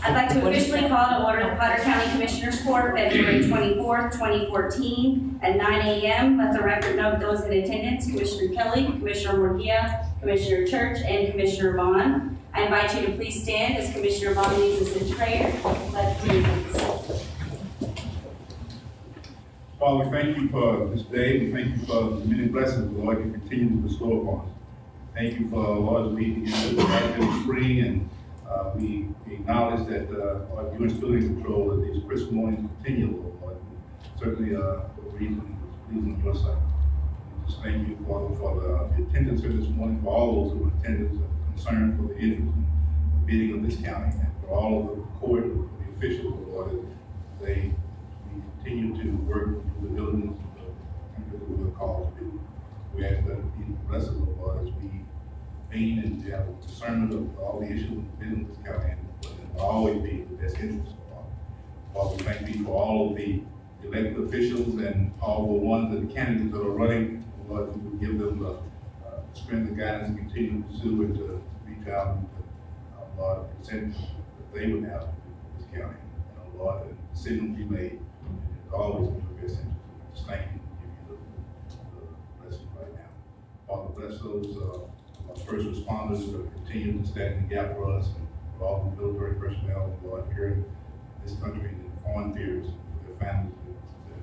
I'd like to officially call to order the Potter County Commissioners Court, February 24th, 2014, at 9 a.m. Let the record note those in attendance: Commissioner Kelly, Commissioner Murguia, Commissioner Church, and Commissioner Vaughn. I invite you to please stand as Commissioner Vaughn leads us in prayer. Pledge allegiance. Father, we thank you for this day. We thank you for the many blessings, Lord, you continue to bestow upon us. Thank you for, Lord, as we begin to back in the spring, and we acknowledge that, Lord, you're still in control of these Christmas mornings continue, Lord. Certainly, for the reason is pleasing your sight. We just thank you, Father, for the attendance here this morning, for all those who are attendants and concerned for the interest and the bidding of this county, and for all of the court, the officials, Lord, as they continue to work through the diligence of the country that we're called to do. We ask that you bless us, Lord, as we aim and have a discernment of all the issues in business county, and will always be in the best interest of all. Father, we thank you for all of the elected officials and all the ones that the candidates that are running. Lord, you will give them the strength and guidance to continue to pursue and to reach out and to, Lord, present that they would have to this county. And, Lord, the decisions we made is always in your best interest. Just thank you and give you the blessing right now. Father, bless those our first responders that continue to stand in the gap for us, and for all the military personnel, Lord, here in this country and in foreign theaters, for their families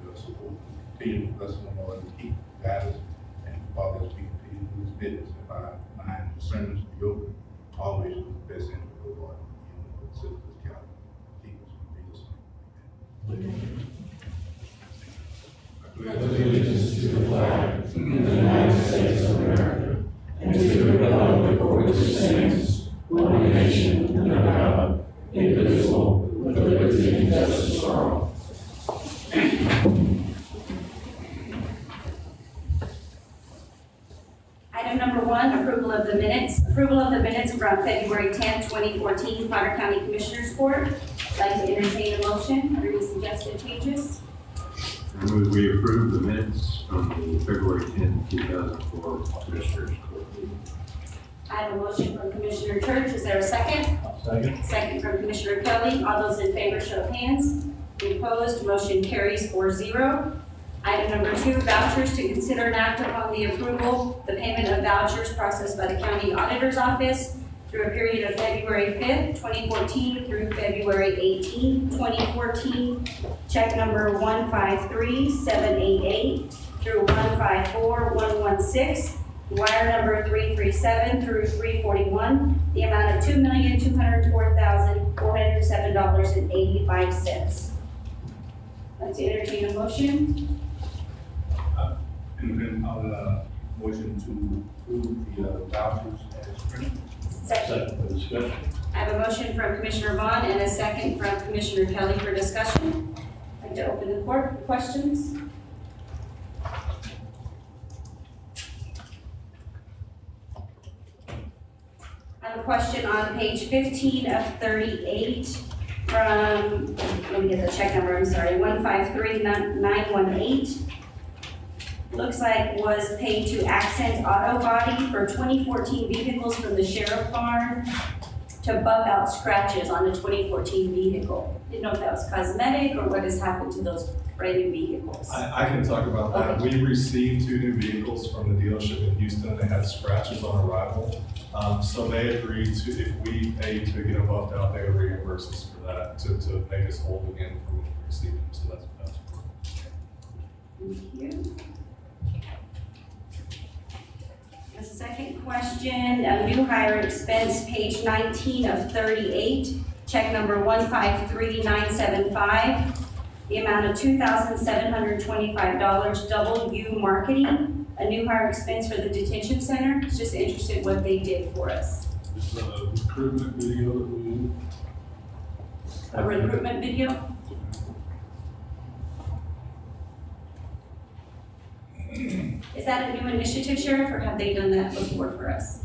that support them. Continue to bless them, Lord, and keep guidance. And Father, as we continue to do this business, if our mind discerns to be open, always with the best interest of the Lord, even for the citizens of this county. Keep us in Jesus' name. I pledge allegiance to the flag of the United States of America, and to the republic for which it stands, one nation, under God, indivisible, with liberty and justice for all. Item number 1, approval of the minutes. Approval of the minutes from February 10th, 2014, Potter County Commissioners Court. I'd like to entertain a motion. Are there any suggested changes? I move we approve the minutes from the February 10, 2004 Commissioners Court meeting. I have a motion from Commissioner Church. Is there a second? Second. Second from Commissioner Kelly. All those in favor show of hands. Any opposed? Motion carries 4-0. Item number 2, vouchers. To consider and act upon the approval, the payment of vouchers processed by the County Auditor's Office through a period of February 5th, 2014 through February 18th, 2014. Check number 153788 through 154116. Wire number 337 through 341, the amount of $2,204,407.85. Let's entertain a motion. And I'll motion to approve the vouchers as printed. Second. For discussion. I have a motion from Commissioner Vaughn and a second from Commissioner Kelly for discussion. I'd like to open the court for questions. I have a question on page 15 of 38 from, let me get the check number, I'm sorry, 153918. Looks like was paid to Accent Auto Body for 2014 vehicles from the sheriff barn to buff out scratches on the 2014 vehicle. Didn't know if that was cosmetic or what has happened to those brand new vehicles. I can talk about that. Okay. We received 2 new vehicles from the dealership in Houston. They had scratches on arrival. So they agreed to, if we paid to get them buffed out, they would reimburse us for that to make us whole again from when we received them. So that's for. Thank you. The second question, a new hire expense, page 19 of 38, check number 153975, the amount of $2,725, W Marketing, a new hire expense for the detention center. Just interested what they did for us. It's a recruitment video that we do. A recruitment video? Is that a new initiative, Sheriff, or have they done that before for us?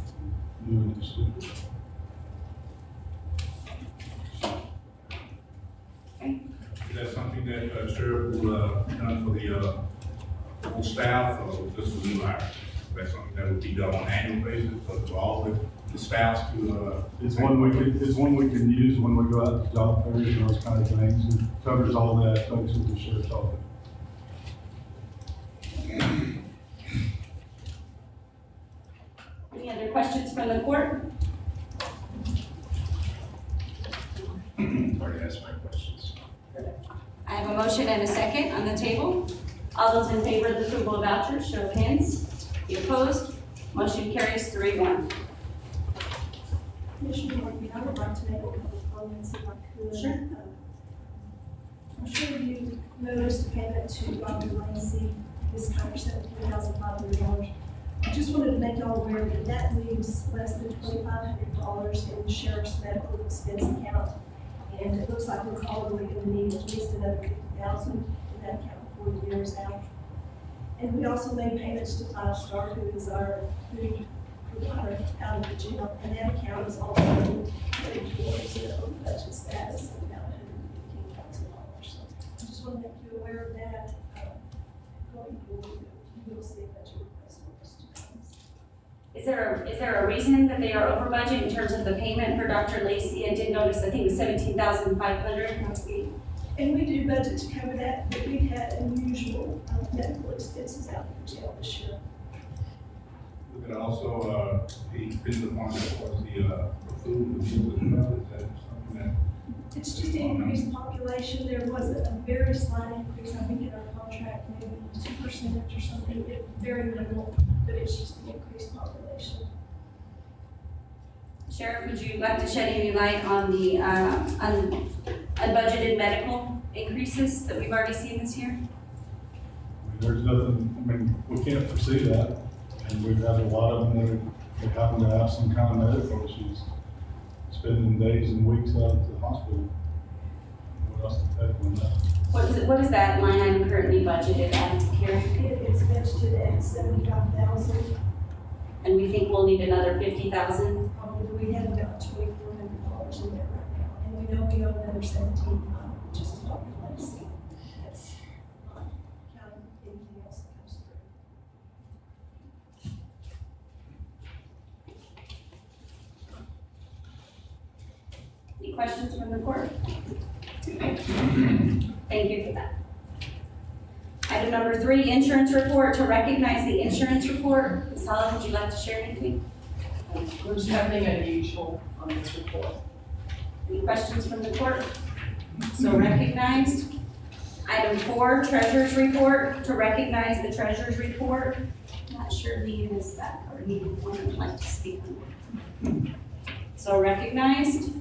New initiative. Is that something that Sheriff will done for the whole staff, or just the new hire? that's something that would be done on an annual basis, but for all the staffs to, It's one we can use when we go out to job fairs and those kind of things. It covers all the aspects of the sheriff's office. Any other questions from the court? Already asked my questions. I have a motion and a second on the table. All those in favor of the approval of vouchers, show of hands. Any opposed? Motion carries 3-1. Commissioner Morgan, I would like to make a couple of comments if I could. Sure. I'm sure you noticed the payment to Dr. Lacy, this kind of $17,500. I just wanted to make y'all aware that that leaves less than $2,500 in the sheriff's medical expense account. And it looks like we're probably going to need at least another $50,000 in that account 4 years out. And we also made payments to Five Star, who is our food provider out of the jail, and that account is also headed towards the budget status of about $115,000. So I just want to make you aware of that. Going forward, you will see a budget request for us to come. Is there a reason that they are over budget in terms of the payment for Dr. Lacy? I did notice, I think it was $17,500. And we do budget to cover that, but we've had unusual medical expenses out of the jail this year. we could also, depending upon that, was the food and the meals as well, is that something that? It's just increased population. There was a very slight increase, I think, in our contract, maybe 2% or something, very minimal, but it's just the increased population. Sheriff, would you like to shed any light on the unbudgeted medical increases that we've already seen this year? There's nothing, we can't foresee that. And we've had a lot of them that happen to have some kind of medical issues, spending days and weeks out at the hospital. What else to take on that? What is that line item currently budgeted at, Carrie? It is budgeted at $75,000. And we think we'll need another $50,000? Probably we have about $2,400 in there right now, and we know we owe another $17,500, which is Dr. Lacy. That's not counting anything else that comes through. Any questions from the court? Thank you for that. Item number 3, insurance report. To recognize the insurance report, Ms. Holland, would you like to share anything? There's nothing unusual on this report. Any questions from the court? So recognized. Item 4, treasurer's report. To recognize the treasurer's report. Not sure Leah is back or he would like to speak on it. So recognized.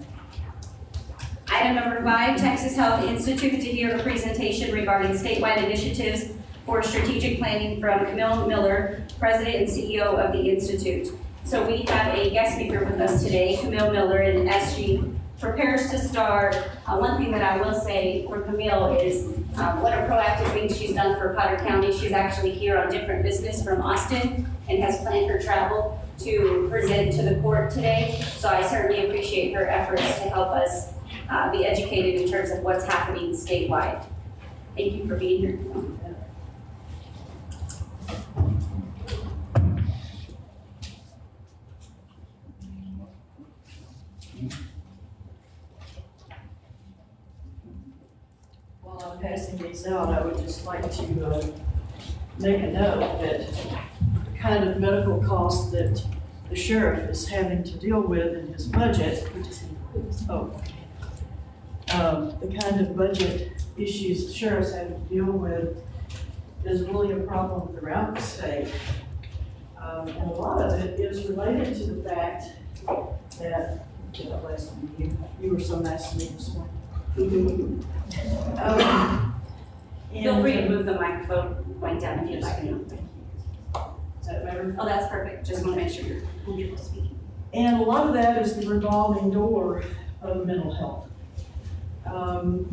Item number 5, Texas Health Institute to hear a presentation regarding statewide initiatives for strategic planning from Camille Miller, President and CEO of the Institute. So we have a guest speaker with us today, Camille Miller, and as she prepares to start, one thing that I will say for Camille is what a proactive thing she's done for Potter County. She's actually here on different business from Austin and has planned her travel to present to the court today. So I certainly appreciate her efforts to help us be educated in terms of what's happening statewide. Thank you for being here. While I'm passing these out, I would just like to make a note that the kind of medical costs that the sheriff is having to deal with in his budget, the kind of budget issues the sheriff's having to deal with is really a problem throughout the state. And a lot of it is related to the fact that, you were so nice to me this morning. Feel free to move the microphone going down if you'd like. Is that better? Oh, that's perfect. Just want to make sure you're comfortable speaking. And a lot of that is the revolving door of mental health. Of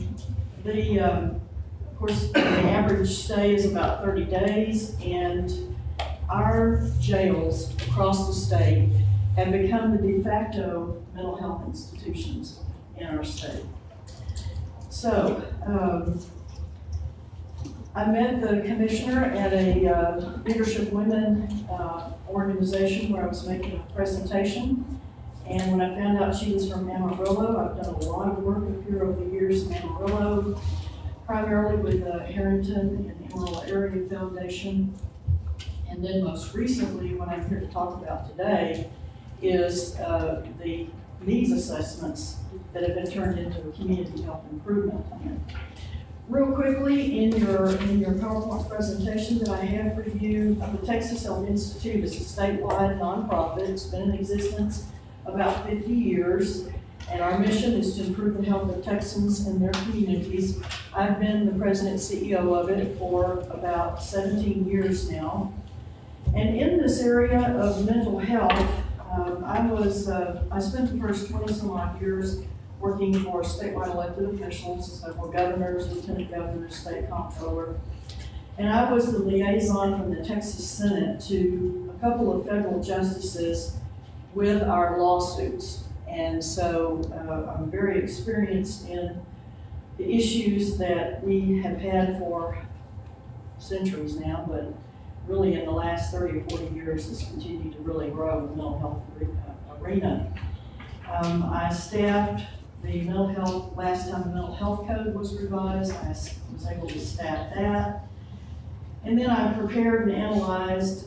course, the average stay is about 30 days, and our jails across the state have become the de facto mental health institutions in our state. So, I met the commissioner at a Leadership Women organization where I was making a presentation. And when I found out she was from Amarillo, I've done a lot of work with her over the years in Amarillo, primarily with Harrington and the Amarillo Area Foundation. And then most recently, what I'm here to talk about today is the needs assessments that have been turned into a community health improvement plan. Real quickly, in your PowerPoint presentation that I have for you, the Texas Health Institute is a statewide nonprofit. It's been in existence about 50 years, and our mission is to improve the health of Texans and their communities. I've been the president and CEO of it for about 17 years now. And in this area of mental health, I spent the first 20 some odd years working for statewide elected officials, several governors, lieutenant governors, state comptroller. And I was the liaison from the Texas Senate to a couple of federal justices with our lawsuits. And so I'm very experienced in the issues that we have had for centuries now, but really in the last 30 or 40 years has continued to really grow in the mental health arena. I staffed the mental health, last time the mental health code was revised, I was able to staff that. And then I prepared and analyzed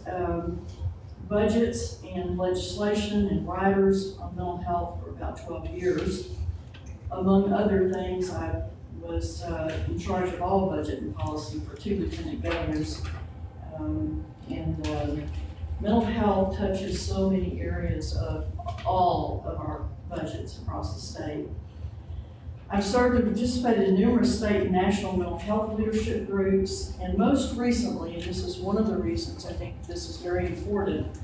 budgets and legislation and riders on mental health for about 12 years. Among other things, I was in charge of all budget and policy for 2 lieutenant governors. Mental health touches so many areas of all of our budgets across the state. I've served and participated in numerous state and national mental health leadership groups, and most recently, and this is one of the reasons I think this is very important,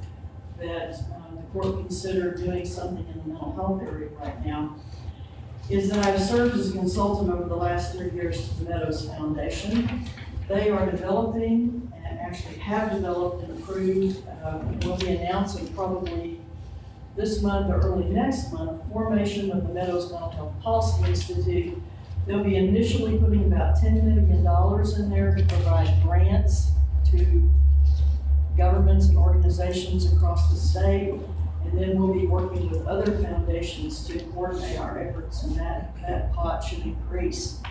that the court considered doing something in the mental health area right now, is that I've served as a consultant over the last 3 years to the Meadows Foundation. They are developing, and actually have developed and approved, will be announcing probably this month or early next month, formation of the Meadows Mental Health Policy Institute. They'll be initially putting about $10 million in there to provide grants to governments and organizations across the state. And then we'll be working with other foundations to coordinate our efforts, and that pot should increase.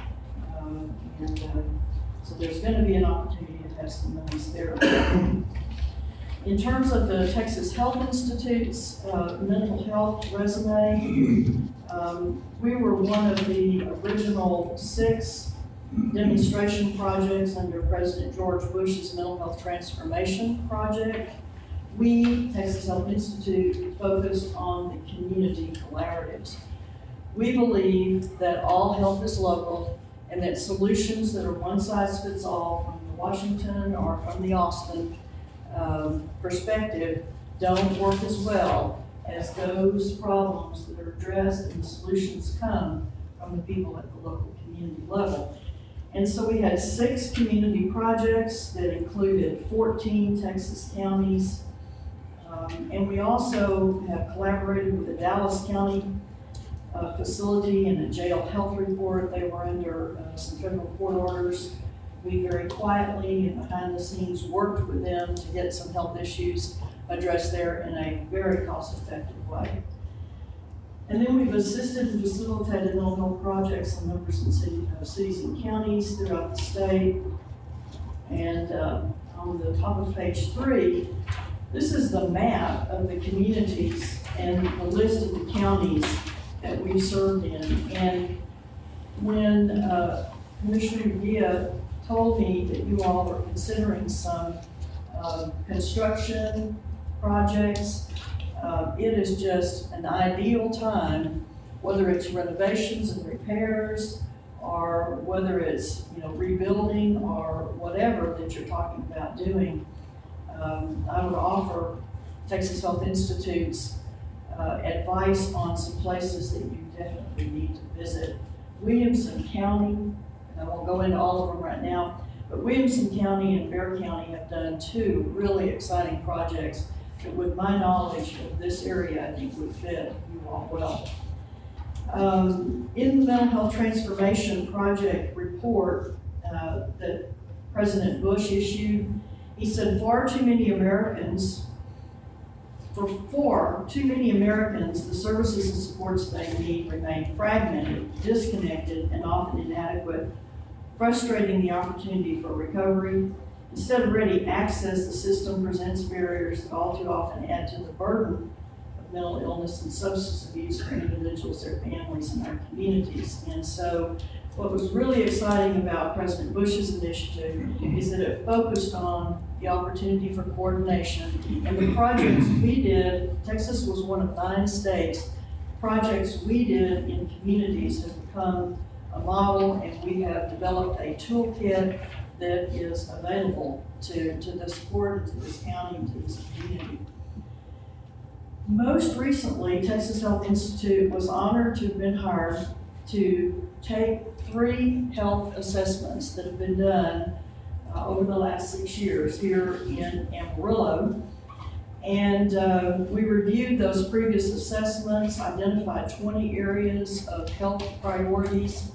So there's going to be an opportunity to have some monies there. In terms of the Texas Health Institute's mental health resume, we were one of the original 6 demonstration projects under President George Bush's Mental Health Transformation Project. We, Texas Health Institute, focused on the community collaboratives. We believe that all health is local, and that solutions that are one size fits all from the Washington or from the Austin perspective don't work as well as those problems that are addressed and the solutions come from the people at the local community level. And so we had 6 community projects that included 14 Texas counties. And we also have collaborated with the Dallas County facility and a jail health report. They were under some federal court orders. We very quietly and behind the scenes worked with them to get some health issues addressed there in a very cost-effective way. And then we've assisted and facilitated mental health projects in numbers in cities and counties throughout the state. And on the top of page 3, this is the map of the communities and the list of the counties that we've served in. And when Commissioner Gia told me that you all were considering some construction projects, it is just an ideal time, whether it's renovations and repairs, or whether it's rebuilding or whatever that you're talking about doing. I would offer Texas Health Institute's advice on some places that you definitely need to visit. Williamson County, and I won't go into all of them right now, but Williamson County and Bexar County have done 2 really exciting projects that, with my knowledge of this area, I think would fit you all well. In the Mental Health Transformation Project report that President Bush issued. He said, for too many Americans, the services and supports they need remain fragmented, disconnected, and often inadequate, frustrating the opportunity for recovery. Instead of ready access, the system presents barriers that all too often add to the burden of mental illness and substance abuse for individuals, their families, and our communities. And so what was really exciting about President Bush's initiative is that it focused on the opportunity for coordination. And the projects we did, Texas was one of 9 states, projects we did in communities have become a model, and we have developed a toolkit that is available to this board, to this county, and to this community. Most recently, Texas Health Institute was honored to have been hired to take 3 health assessments that have been done over the last 6 years here in Amarillo. And we reviewed those previous assessments, identified 20 areas of health priorities,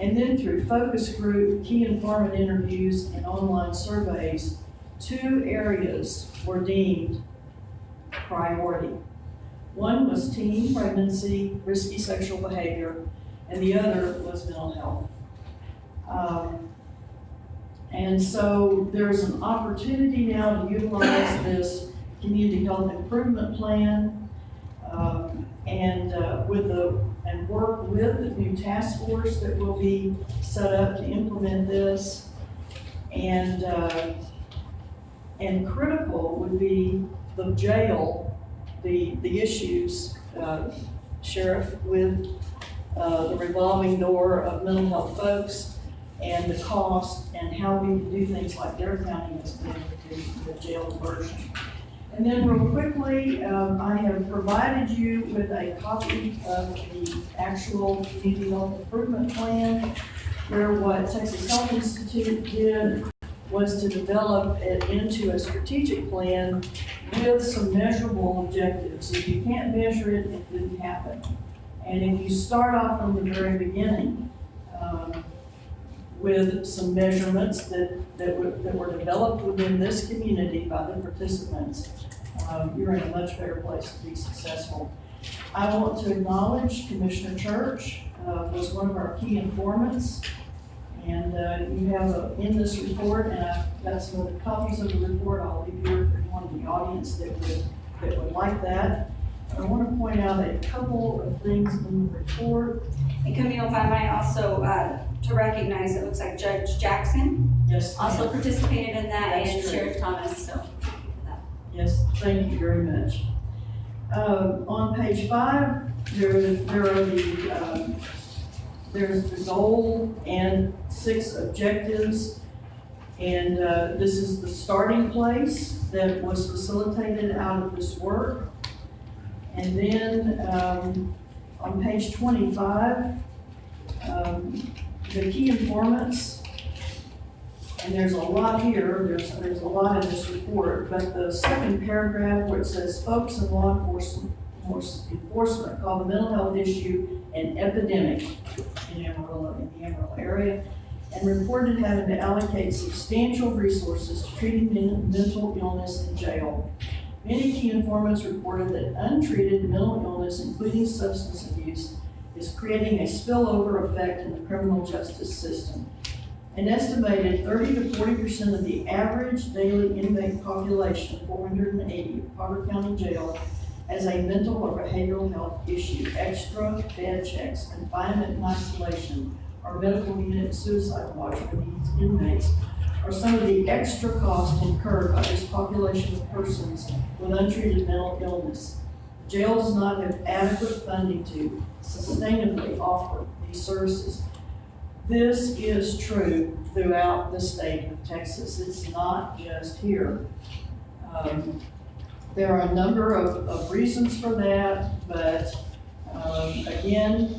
and then through focus group, key informant interviews, and online surveys, 2 areas were deemed priority. One was teen pregnancy, risky sexual behavior, and the other was mental health. And so there's an opportunity now to utilize this community health improvement plan and work with the new task force that will be set up to implement this. And critical would be the jail, the issues, Sheriff, with the revolving door of mental health folks and the cost and how we do things like Dare County has been with the jail diversion. And then real quickly, I have provided you with a copy of the actual community health improvement plan, where what Texas Health Institute did was to develop it into a strategic plan with some measurable objectives. If you can't measure it, it didn't happen. And if you start off from the very beginning with some measurements that were developed within this community by the participants, you're in a much better place to be successful. I want to acknowledge Commissioner Church was one of our key informants. And you have in this report, and I've got some of the copies of the report I'll leave here for anyone in the audience that would like that. I want to point out a couple of things in the report. And Camille, if I might also, to recognize, it looks like Judge Jackson Yes. also participated in that, That's and true. Sheriff Thomas, so. Yes, thank you very much. On page 5, there's the goal and 6 objectives. And this is the starting place that was facilitated out of this work. And then on page 25, the key informants, and there's a lot here, there's a lot in this report, but the second paragraph where it says folks in law enforcement call the mental health issue an epidemic in the Amarillo area, and reported having to allocate substantial resources to treating mental illness in jail. Many key informants reported that untreated mental illness, including substance abuse, is creating a spillover effect in the criminal justice system. An estimated 30 to 40% of the average daily inmate population, 480 of Potter County Jail, has a mental or behavioral health issue. Extra bed checks, confinement and isolation, or medical unit suicide watch for these inmates are some of the extra costs incurred by this population of persons with untreated mental illness. Jail does not have adequate funding to sustainably offer these services. This is true throughout the state of Texas. It's not just here. There are a number of reasons for that, but again,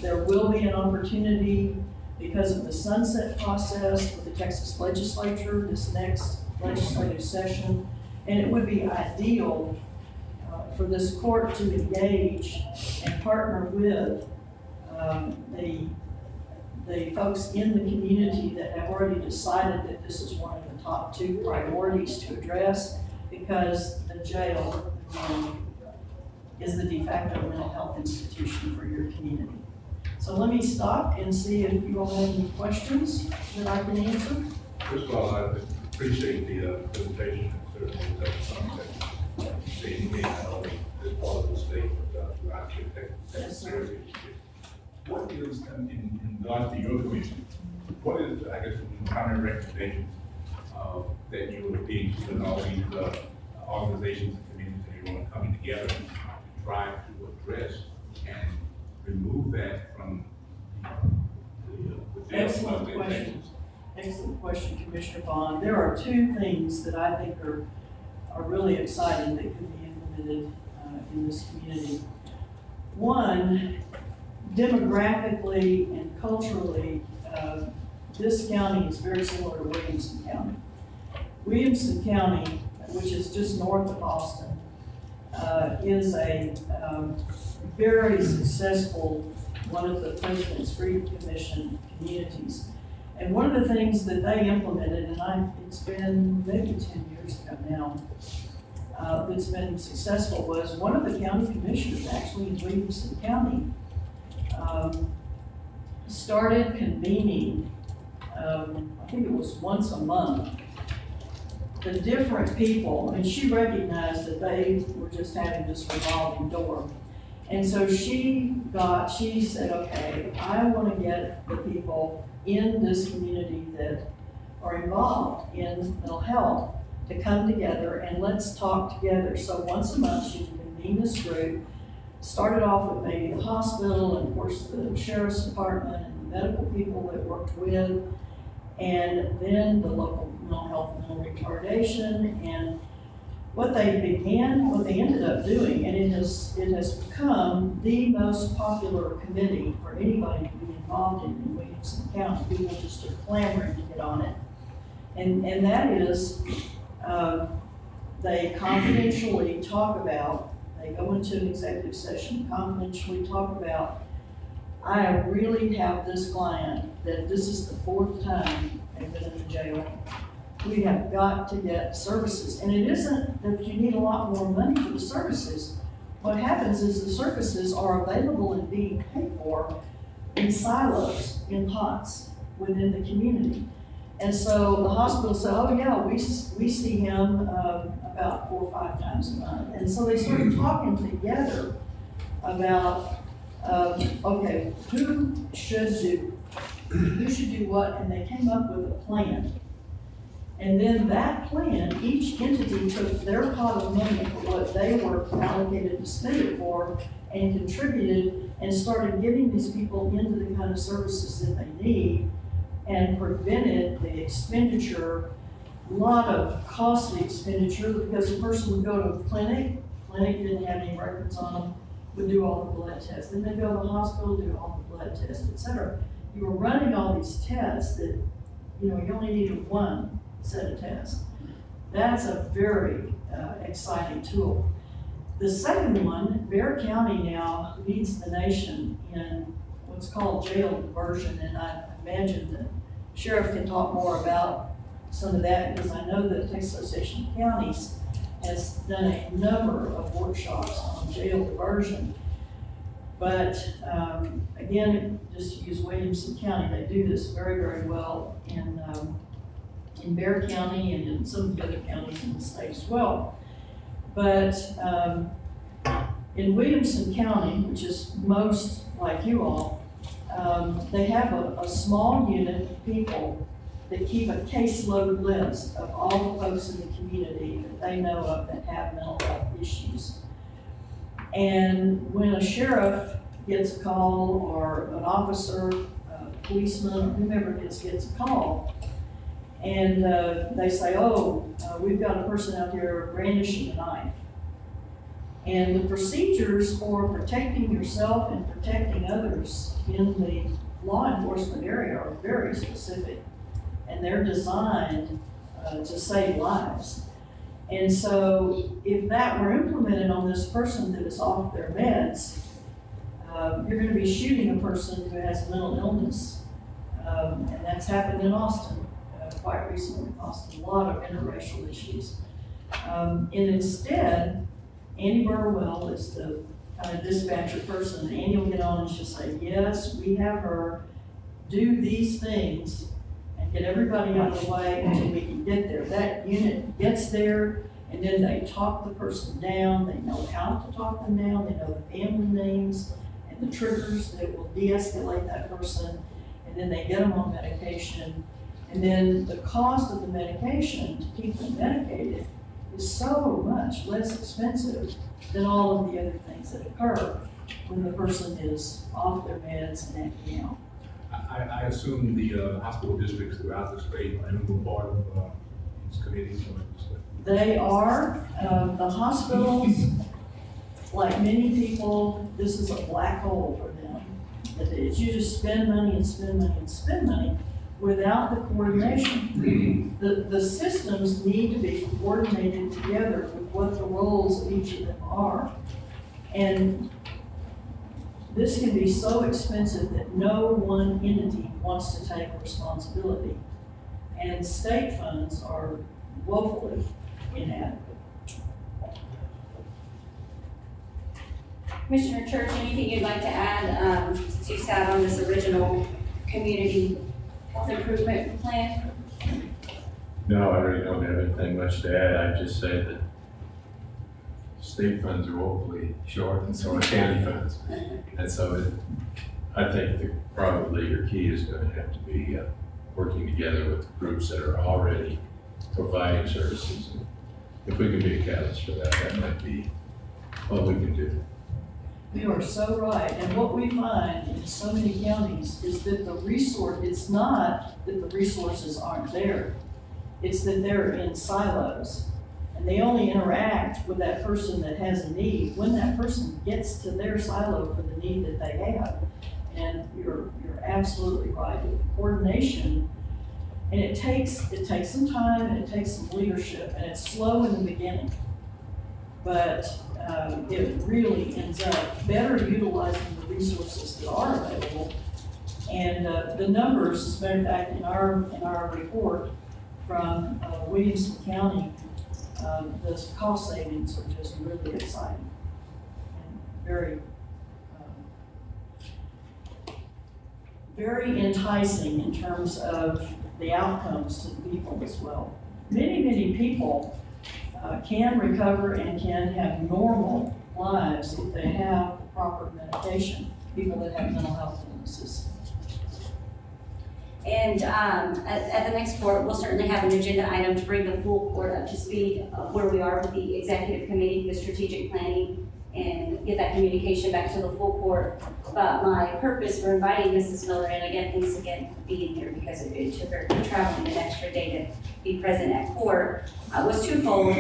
there will be an opportunity because of the sunset process with the Texas legislature this next legislative session. And it would be ideal for this court to engage and partner with the folks in the community that have already decided that this is one of the top 2 priorities to address, because the jail is the de facto mental health institution for your community. So let me stop and see if you all have any questions that I can answer. First of all, I appreciate the presentation, certainly that's something that you say you may not only this part of the state, but throughout your Yes, sir. area. What is, in regards to your commission, what is, I guess, the primary recommendations that you would be interested in all these organizations and communities that you want coming together to try to address and remove that from the jail Excellent question. Excellent question, Commissioner Bond. There are 2 things that I think are really exciting that could be implemented in this community. One, demographically and culturally, this county is very similar to Williamson County. Williamson County, which is just north of Austin, is a very successful, one of the President's Freedom Commission communities. And one of the things that they implemented, and it's been maybe 10 years ago now, that's been successful, was one of the county commissioners, actually in Williamson County, started convening, I think it was once a month, the different people, and she recognized that they were just having this revolving door. And so she said, okay, I want to get the people in this community that are involved in mental health to come together and let's talk together. So once a month, she would convene this group, started off with maybe the hospital and of course the sheriff's department and the medical people that worked with, and then the local mental health and mental retardation. And what they ended up doing, and it has become the most popular committee for anybody to be involved in Williamson County. People just are clamoring to get on it. And that is, they confidentially talk about, they go into an executive session, confidentially talk about, I really have this client that this is the 4th time they've been in the jail. We have got to get services. And it isn't that you need a lot more money for the services. What happens is the services are available and being paid for in silos, in pots within the community. And so the hospital said, oh yeah, we see him about 4 or 5 times a month. And so they started talking together about, okay, who should do what, and they came up with a plan. And then that plan, each entity took their pot of money for what they were allocated to spend it for and contributed and started giving these people into the kind of services that they need and prevented the expenditure, a lot of costly expenditure, because the person would go to a clinic didn't have any records on them, would do all the blood tests. Then they'd go to the hospital, do all the blood tests, etc. You were running all these tests that, you only needed one set of tests. That's a very exciting tool. The second one, Bexar County now leads the nation in what's called jail diversion, and I imagine the sheriff can talk more about some of that, because I know that Texas Association of Counties has done a number of workshops on jail diversion. But again, just to use Williamson County, they do this very, very well in Bexar County and in some of the other counties in the state as well. But in Williamson County, which is most like you all, they have a small unit of people that keep a caseload list of all the folks in the community that they know of that have mental health issues. And when a sheriff gets a call, or an officer, a policeman, or whomever gets a call, and they say, we've got a person out here brandishing a knife. And the procedures for protecting yourself and protecting others in the law enforcement area are very specific. And they're designed to save lives. And so if that were implemented on this person that is off their meds, you're going to be shooting a person who has mental illness And that's happened in Austin, quite recently, Austin, a lot of interracial issues. And instead, Andy Burwell is the kind of dispatcher person, and Andy will get on and she'll say, yes, we have her do these things and get everybody out of the way until we can get there. That unit gets there, and then they talk the person down, they know how to talk them down, they know the family names and the triggers that will de-escalate that person, and then they get them on medication. And then the cost of the medication to keep them medicated is so much less expensive than all of the other things that occur when the person is off their meds and acting out. I assume the hospital districts throughout the state are integral part of these committees. They are, the hospitals, like many people, this is a black hole for them. That is, you just spend money and spend money and spend money without the coordination. The systems need to be coordinated together with what the roles of each of them are. And this can be so expensive that no one entity wants to take responsibility. And state funds are woefully inadequate. Commissioner Church, anything you'd like to add, since you sat on this original community health improvement plan? No, I really don't have anything much to add. I just say that state funds are woefully short, and so are county funds. And so I think that probably your key is going to have to be working together with groups that are already providing services. And if we can be a catalyst for that, that might be what we can do. You are so right, and what we find in so many counties is that it's not that the resources aren't there, it's that they're in silos. And they only interact with that person that has a need when that person gets to their silo for the need that they have. And you're absolutely right, with coordination, and it takes some time and it takes some leadership, and it's slow in the beginning. But it really ends up better utilizing the resources that are available. And the numbers, as a matter of fact, in our report from Williamson County, the cost savings are just really exciting and very enticing in terms of the outcomes to the people as well. Many people can recover and can have normal lives if they have the proper medication, people that have mental health illnesses. And at the next court, we'll certainly have an agenda item to bring the full court up to speed of where we are with the executive committee, the strategic planning, and get that communication back to the full court. But my purpose for inviting Mrs. Miller, and again, thanks again for being here because it took her traveling an extra day to be present at court, was twofold.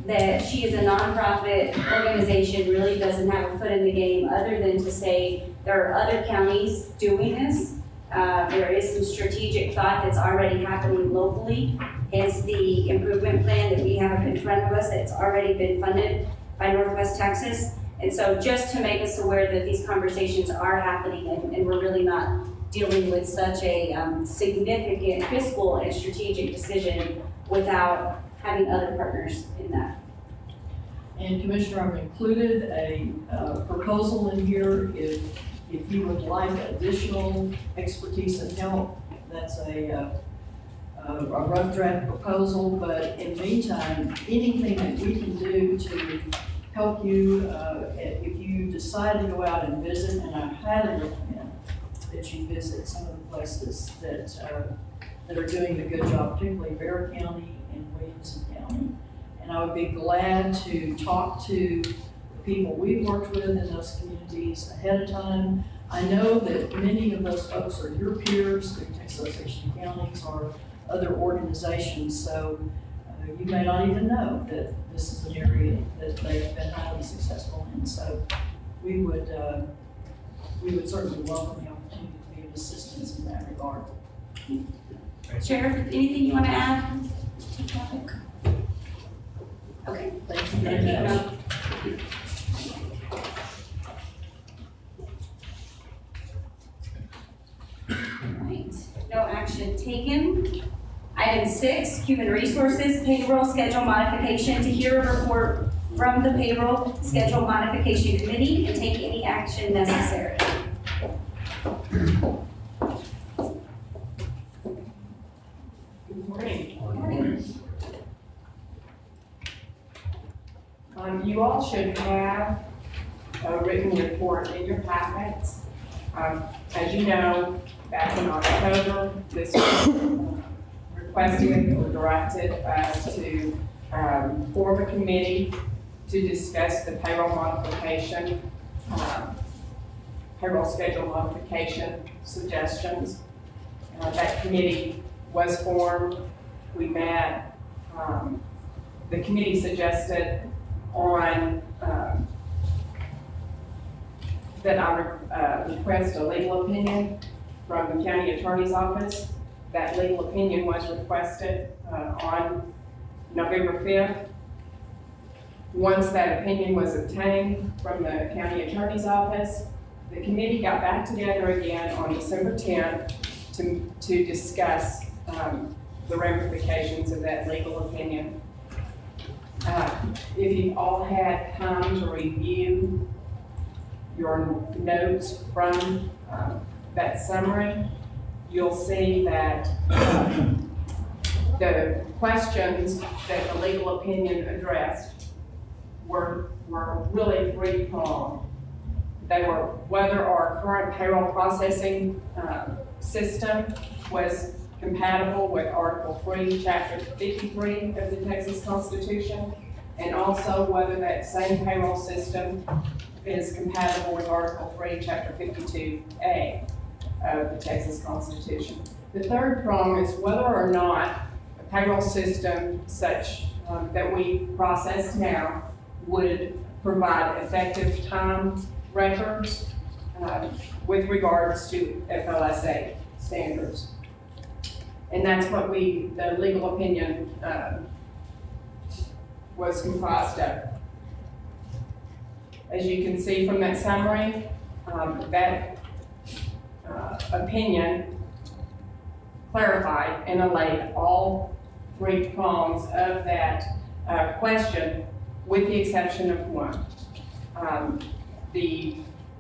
That she is a nonprofit organization, really doesn't have a foot in the game other than to say there are other counties doing this. There is some strategic thought that's already happening locally. Hence the improvement plan that we have in front of us that's already been funded by Northwest Texas. And so just to make us aware that these conversations are happening and we're really not dealing with such a significant fiscal and strategic decision without having other partners in that. And Commissioner, I've included a proposal in here if you would like additional expertise and help. That's a rough draft proposal, but in the meantime, anything that we can do to help you, if you decide to go out and visit, and I highly recommend that you visit some of the places that are doing a good job, particularly Bexar County and Williamson County. And I would be glad to talk to the people we've worked with in those communities ahead of time. I know that many of those folks are your peers through Texas Association of Counties or other organizations, so you may not even know that this is an area that they've been highly successful in. So we would certainly welcome the opportunity to be of assistance in that regard. Sheriff, anything you want to add to the topic? Okay. Thank you. Thank you. All right. Human Resources Payroll Schedule Modification to hear a report from the Payroll Schedule Modification Committee and take any action necessary. Good morning. You all should have a written report in your packets. As you know, back in October, this was requested or directed us to form a committee to discuss the payroll modification, payroll schedule modification suggestions. That committee was formed. We met. The committee suggested on that I request a legal opinion from the county attorney's office. That legal opinion was requested on November 5th. Once that opinion was obtained from the county attorney's office, the committee got back together again on December 10th to discuss the ramifications of that legal opinion. If you all had time to review your notes from that summary, you'll see that the questions that the legal opinion addressed were really three-pronged. They were whether our current payroll processing system was compatible with Article 3, Chapter 53 of the Texas Constitution, and also whether that same payroll system is compatible with Article 3, Chapter 52A of the Texas Constitution. The third prong is whether or not a payroll system such that we process now would provide effective time records with regards to FLSA standards. And that's what the legal opinion was comprised of. As you can see from that summary, that opinion clarified and allayed all three prongs of that question, with the exception of one. The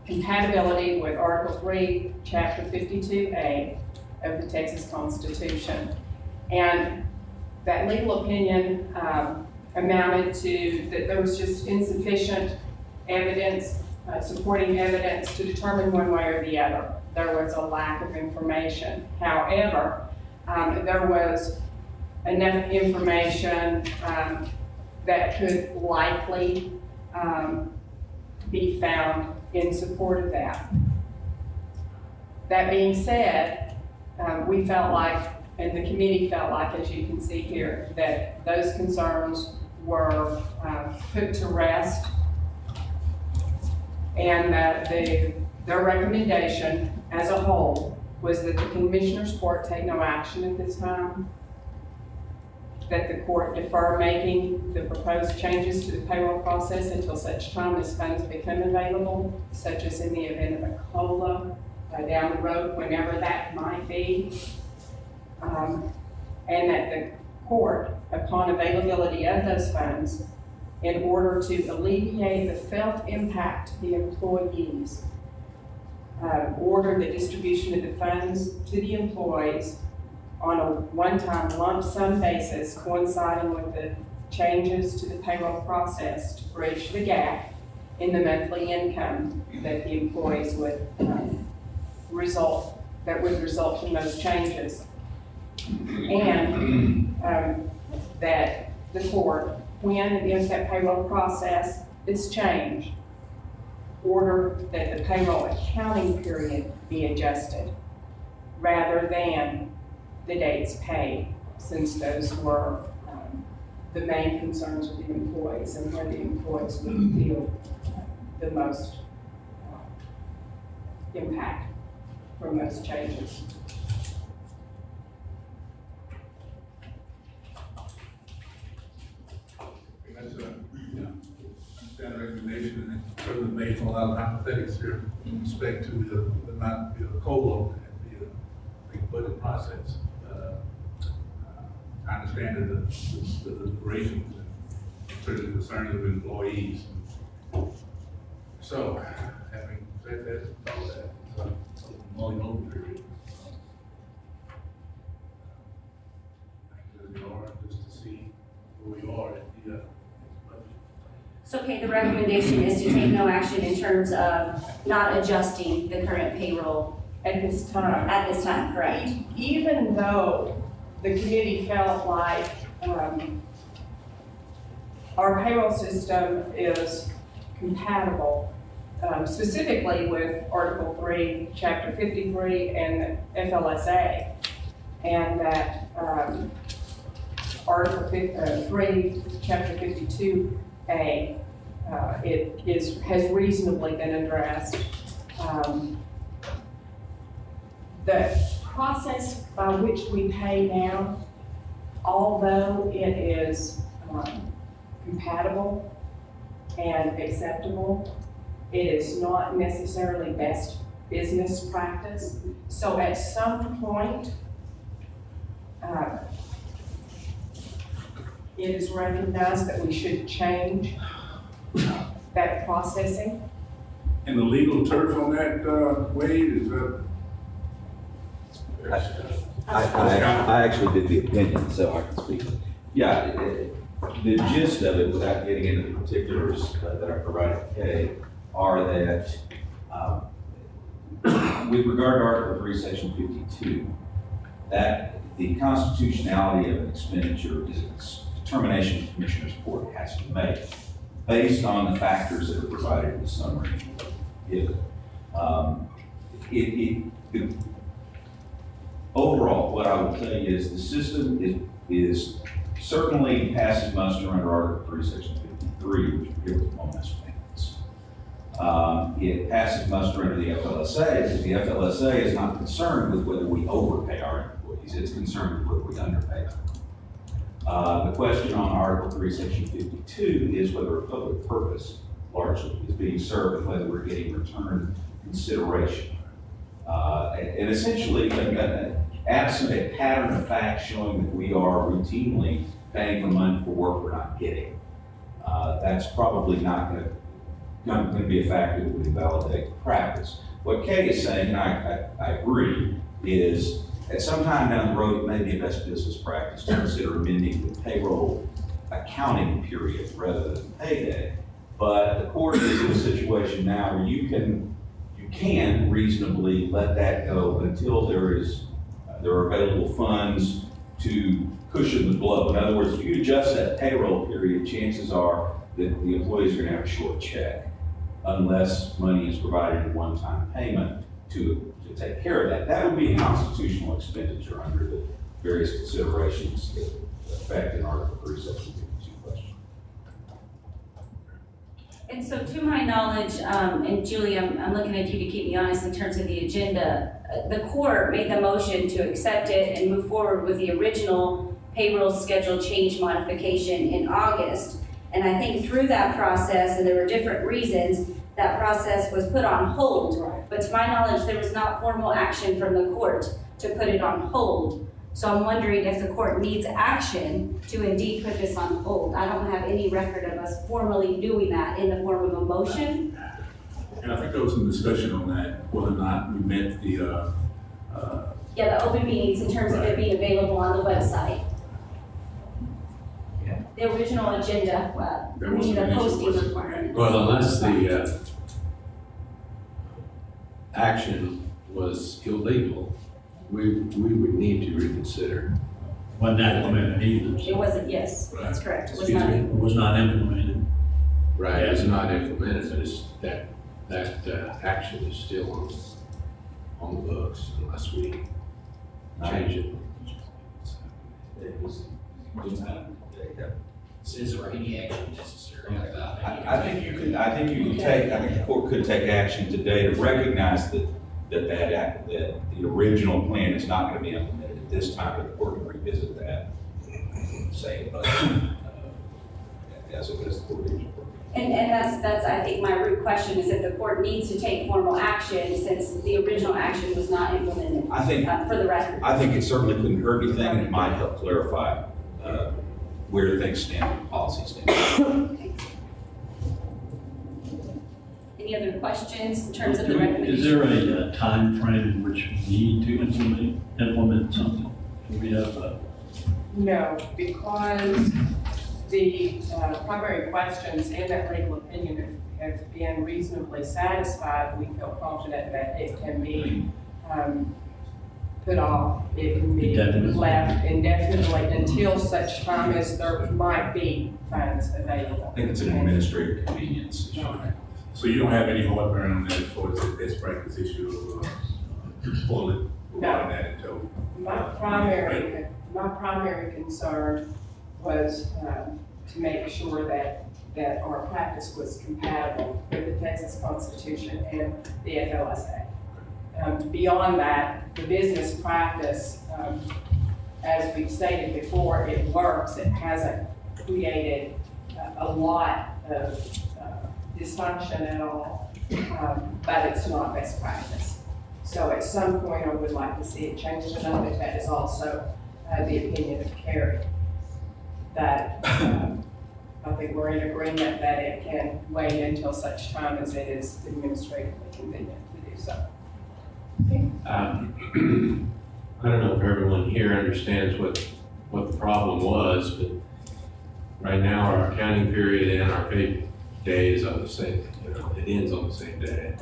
compatibility with Article 3, Chapter 52A of the Texas Constitution. And that legal opinion amounted to that there was just insufficient evidence, supporting evidence to determine one way or the other. There was a lack of information. However, there was enough information that could likely be found in support of that. That being said, we felt like, and the committee felt like, as you can see here, that those concerns were put to rest, and that their recommendation as a whole was that the Commissioners Court take no action at this time, that the court defer making the proposed changes to the payroll process until such time as funds become available, such as in the event of a COLA down the road, whenever that might be, and that the court, upon availability of those funds, in order to alleviate the felt impact to the employees, order the distribution of the funds to the employees on a one-time lump sum basis, coinciding with the changes to the payroll process to bridge the gap in the monthly income that the employees would result from those changes. And that the court, when against that payroll process is changed, order that the payroll accounting period be adjusted rather than the dates paid, since those were the main concerns of the employees and where the employees would feel the most impact from those changes. That's standard recommendation, and further based on a lot of hypothetics here in respect to the COLA and the budget process. I understand that the deliberations and certain concerns of employees. So, having said that, all that, so, mulling over period. Just to see where we are at the budget. So, okay, the recommendation is to take no action in terms of not adjusting the current payroll At this time. at this time, correct? Even though the committee felt like, our payroll system is compatible, specifically with Article 3, Chapter 53, and FLSA, and that, Article 3, Chapter 52A, has reasonably been addressed. The process by which we pay now, although it is compatible and acceptable, it is not necessarily best business practice. So at some point, it is recognized that we should change that processing. And the legal turf on that, Wade, is that? I actually did the opinion, so I can speak. Yeah, the gist of it, without getting into the particulars that I provided today, are that with regard to Article 3, Section 52, that the constitutionality of an expenditure is a determination the Commissioner's Court has to make based on the factors that are provided in the summary given. Overall, what I would tell you is the system is certainly passes muster under Article 3, Section 53, which prohibits bonus payments. It passes muster under the FLSA because the FLSA is not concerned with whether we overpay our employees. It's concerned with whether we underpay them. The question on Article 3, Section 52 is whether a public purpose largely is being served and whether we're getting return consideration. And essentially, absent a pattern of fact showing that we are routinely paying for money for work we're not getting, that's probably not going to be a factor that would invalidate the practice. What Kay is saying, and I agree, is at some time down the road, it may be a best business practice to consider amending the payroll accounting period rather than payday. But the court is in a situation now where you can reasonably let that go until there are available funds to cushion the blow. In other words, if you adjust that payroll period, chances are that the employees are going to have a short check unless money is provided in one-time payment to take care of that. That would be a constitutional expenditure under the various considerations that affect in Article 3, Section 52 question. And so to my knowledge, and Julie, I'm looking at you to keep me honest in terms of the agenda, the court made the motion to accept it and move forward with the original payroll schedule change modification in August. And I think through that process, and there were different reasons, that process was put on hold. But to my knowledge, there was not formal action from the court to put it on hold. So I'm wondering if the court needs action to indeed put this on hold. I don't have any record of us formally doing that in the form of a motion. And I think there was some discussion on that, whether or not we met the, Yeah, the open meetings in terms of it being available on the website. Yeah. The original agenda, well, There we was need an a initial posting question. requirement. Well, unless the action was illegal, we would need to reconsider. Wasn't that implemented either? It wasn't, yes, that's correct. It was Excuse not. me, it was not implemented. Right, it's not implemented, but it's that action is still on the books unless we change it. Is there any action necessary about it? I think the court could take action today to recognize that the original plan is not going to be implemented at this time, but the court can revisit that, say, as it is the original. And that's, I think, my root question is that the court needs to take formal action since the original action was not implemented. I think For the record. I think it certainly couldn't hurt anything, and it might help clarify where things stand from a policy standpoint. Okay. Any other questions in terms of the Is recommendation? there a time frame in which we need to implement something? Do we have a? No, because the primary questions in that legal opinion have been reasonably satisfied. We feel confident that it can be put off, it can be Indefinitely. left indefinitely until such time as there might be funds available. I think it's an administrative convenience issue. So you don't have any heartburn on that as far as the best practice issue of pull it, No. that until? My primary concern was to make sure that our practice was compatible with the Texas Constitution and the FLSA. Beyond that, the business practice, as we've stated before, it works. It hasn't created a lot of dysfunction at all, but it's not best practice. So at some point, I would like to see it changed enough, if that is also the opinion of Carrie, that I think we're in agreement that it can wait until such time as it is administratively convenient to do so. I don't know if everyone here understands what the problem was, but right now our accounting period and our pay day is on the same, it ends on the same day.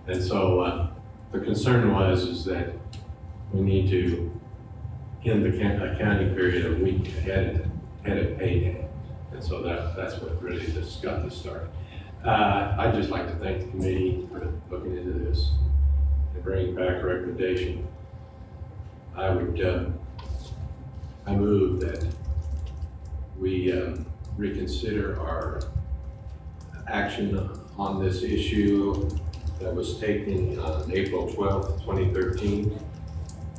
And so the concern is that we need to end the accounting period a week ahead of payday. And so that's what really just got this started. I'd just like to thank the committee for looking into this and bringing back a recommendation. I move that we reconsider our action on this issue that was taken on April 12th, 2013.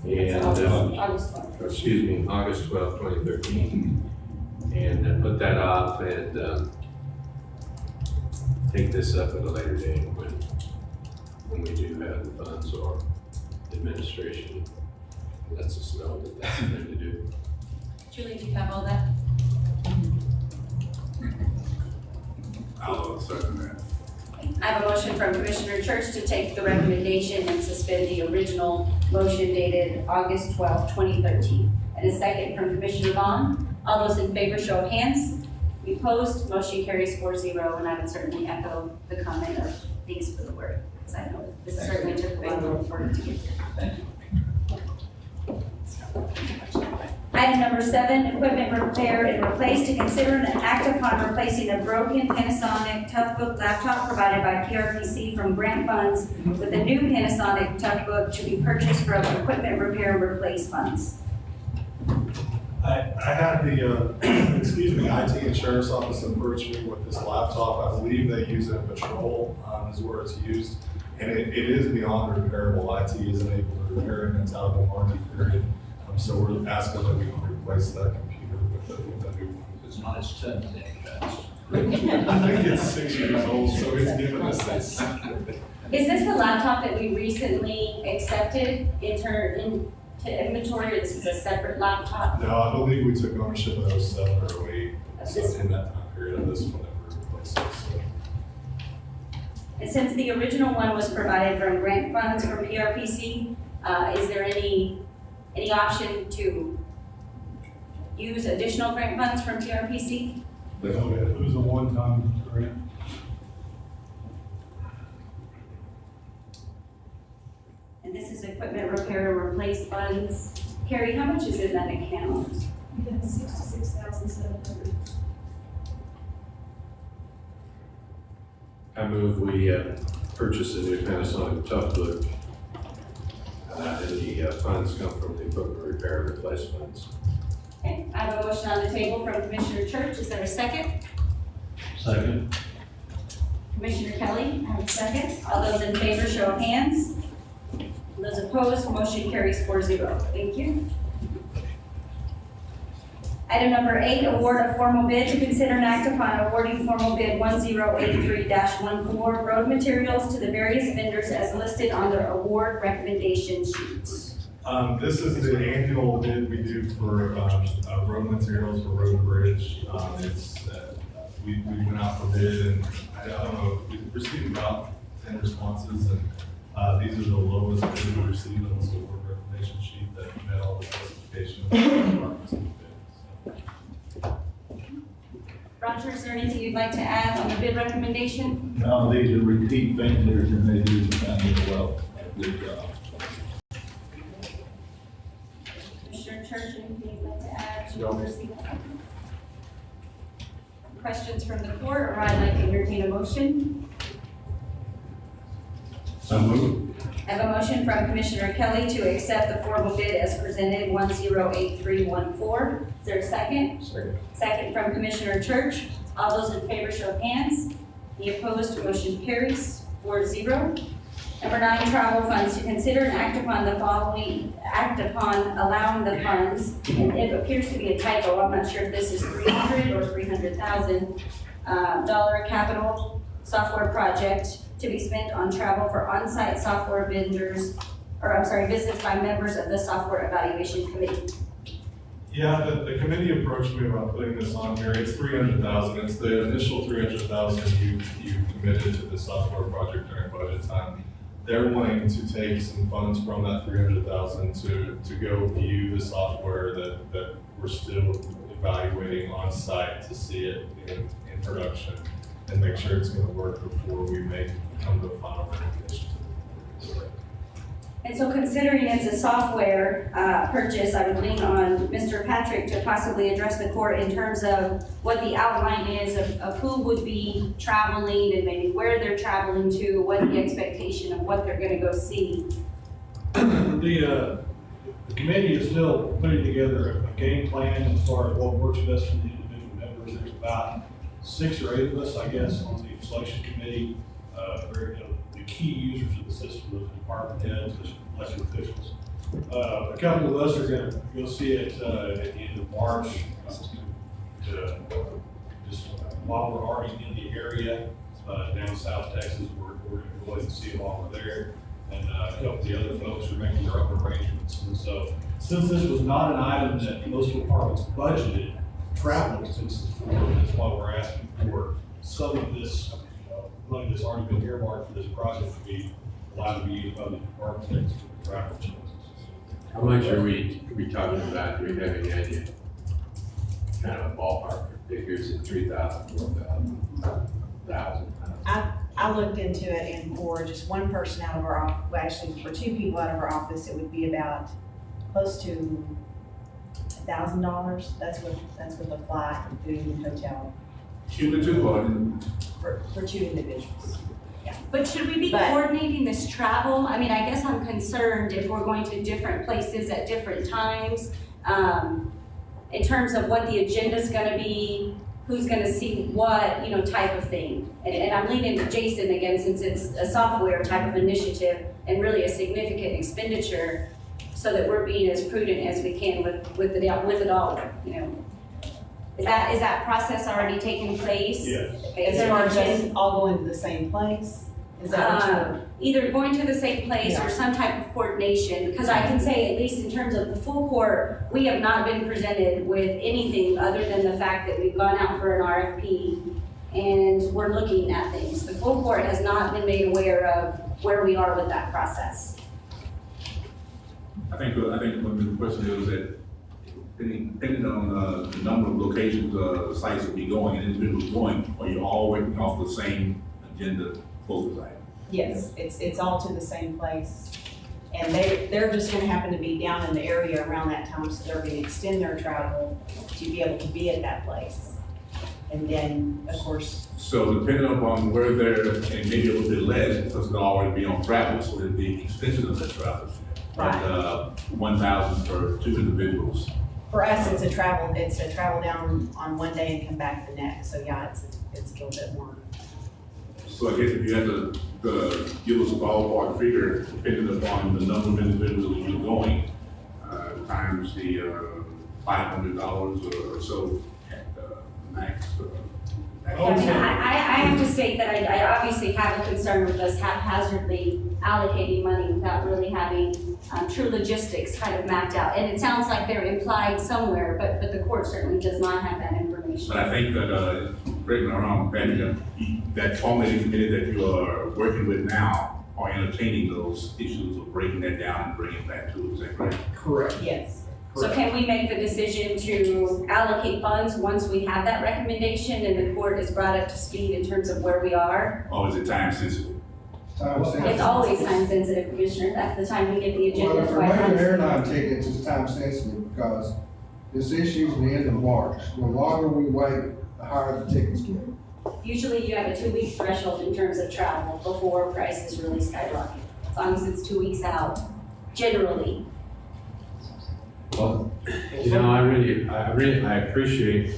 And, August 12th. August 12th, 2013. And put that off and take this up at a later date when we do have the funds or administration lets us know that that's the thing to do. Julie, do you have all that? I'll second that. I have a motion from Commissioner Church to take the recommendation and suspend the original motion dated August 12, 2013. And a second from Commissioner Vaughn. All those in favor, show of hands. We opposed, motion carries 4-0, and I would certainly echo the comment of thanks for the work, because I know this certainly took a lot of work for it to get here. Thank you. Item number 7, equipment repair and replace, to consider and act upon replacing a broken Panasonic Toughbook laptop provided by PRPC from grant funds with a new Panasonic Toughbook to be purchased from equipment repair and replace funds. I had the, IT and Sheriff's Office approach me with this laptop. I believe they use it in patrol, is where it's used. And it is beyond repairable. IT isn't able to repair it, and it's out of the warranty period. So we're asking that we replace that computer with a new one. It's not as tough as that, guys. I think it's 6 years old, so it's given us this. Is this the laptop that we recently accepted into inventory, or this is a separate laptop? No, I believe we took ownership of 07 or 08, so in that time period of this one that we're replacing. So. And since the original one was provided from grant funds from PRPC, is there any option to use additional grant funds from PRPC? It was a one-time grant. And this is equipment repair and replace funds. Carrie, how much is in that account? We have 66,700. I move we purchase a new Panasonic Toughbook. And the funds come from the equipment repair and replace funds. Okay, I have a motion on the table from Commissioner Church. Is there a second? Second. Commissioner Kelly, I have a second. All those in favor, show of hands. Those opposed, motion carries 4-0. Thank you. Item number 8, award a formal bid, to consider and act upon awarding formal bid 1083-14 road materials to the various vendors as listed on the award recommendation sheet. This is the annual bid we do for, road materials for road and bridge. We went out for bid and I don't know, we received about 10 responses and, these are the lowest bid we received on this award recommendation sheet that met all the specifications. Roger, is there anything you'd like to add on the bid recommendation? No, these are repeat vendors and they do the kind well. Good job. Commissioner Church, anything you'd like to add to oversee? Questions from the court, or I'd like to entertain a motion? So moved. I have a motion from Commissioner Kelly to accept the formal bid as presented, 108314. Is there a second? Second. Second from Commissioner Church. All those in favor show of hands. The opposed, motion carries 4-0. Number 9, travel funds. To consider and act upon the following, act upon allowing the funds, and it appears to be a typo, I'm not sure if this is $300,000 or $300,000 dollar capital software project to be spent on travel for on-site software vendors, visits by members of the software evaluation committee. Yeah, the committee approached me about putting this on here. It's $300,000. It's the initial $300,000 you committed to the software project during budget time. They're wanting to take some funds from that $300,000 to go view the software that we're still evaluating on site to see it in production and make sure it's going to work before we come to a final recommendation. And so considering it's a software purchase, I would lean on Mr. Patrick to possibly address the court in terms of what the outline is of who would be traveling and maybe where they're traveling to, what the expectation of what they're gonna go see. The committee is still putting together a game plan as far as what works best for the individual members. There's about 6 or 8 of us, I guess, on the selection committee. The key users of the system, the department heads, the elected officials. A couple of us are going to go see it at the end of March. Just while we're already in the area, down South Texas, we're going to go and see it while we're there. And a couple of the other folks are making their own arrangements. And so, since this was not an item that most departments budgeted travel expenses for, that's why we're asking for some of this money that's already been earmarked for this project to be allowed to be used by the department for travel expenses. How much are we talking about? Do we have any idea? Kind of a ballpark figures at 3,000, 4,000, 1,000. I looked into it, and for just one person out of our office, well, actually for 2 people out of our office, it would be about close to $1,000. That's with the flight and food and hotel. Cumulative or? For 2 individuals. Yeah. But should we be coordinating this travel? I mean, I guess I'm concerned if we're going to different places at different times, in terms of what the agenda's gonna be, who's gonna see what, type of thing. And I'm leaning to Jason again, since it's a software type of initiative and really a significant expenditure, so that we're being as prudent as we can with the dollar, Is that process already taking place? Yes. Okay, is As there far an as agenda? us all going to the same place? Is that what you're? Either going to the same place or Yeah. some type of coordination, because I can say, at least in terms of the full court, we have not been presented with anything other than the fact that we've gone out for an RFP and we're looking at things. The full court has not been made aware of where we are with that process. I think one of the questions is that depending on the number of locations, sites that be going and individuals going, are you all working off the same agenda focus item? Yes, it's all to the same place. And they're just gonna happen to be down in the area around that time, so they're gonna extend their travel to be able to be at that place. And then, of course, So depending upon where they're, and maybe a little bit less, because they'll already be on travel, so it'd be expensive of that travel. Right. 1,000 for 2 individuals. for us, it's a travel down on one day and come back the next. So yeah, it's a little bit more. So I guess if you had to give us a ballpark figure, depending upon the number of individuals that you're going, times the $500 or so, max, I mean, I have to state that I obviously have a concern with us haphazardly allocating money without really having true logistics kind of mapped out. And it sounds like they're implied somewhere, but the court certainly does not have that information. But I think that, correct me if I'm wrong, Patty, that formulated committee that you are working with now are entertaining those issues of breaking that down and bringing it back to, is that correct? Correct. Yes. So can we make the decision to allocate funds once we have that recommendation and the court is brought up to speed in terms of where we are? Or is it time sensitive? It's always time sensitive, Commissioner. That's the time we get the agenda. Well, for quite major honestly. airline tickets, it's time sensitive because this issue's the end of March. The longer we wait, the higher the tickets get. Usually you have a 2-week threshold in terms of travel before prices really skyrocket. As long as it's 2 weeks out, generally. Well, you know, I appreciate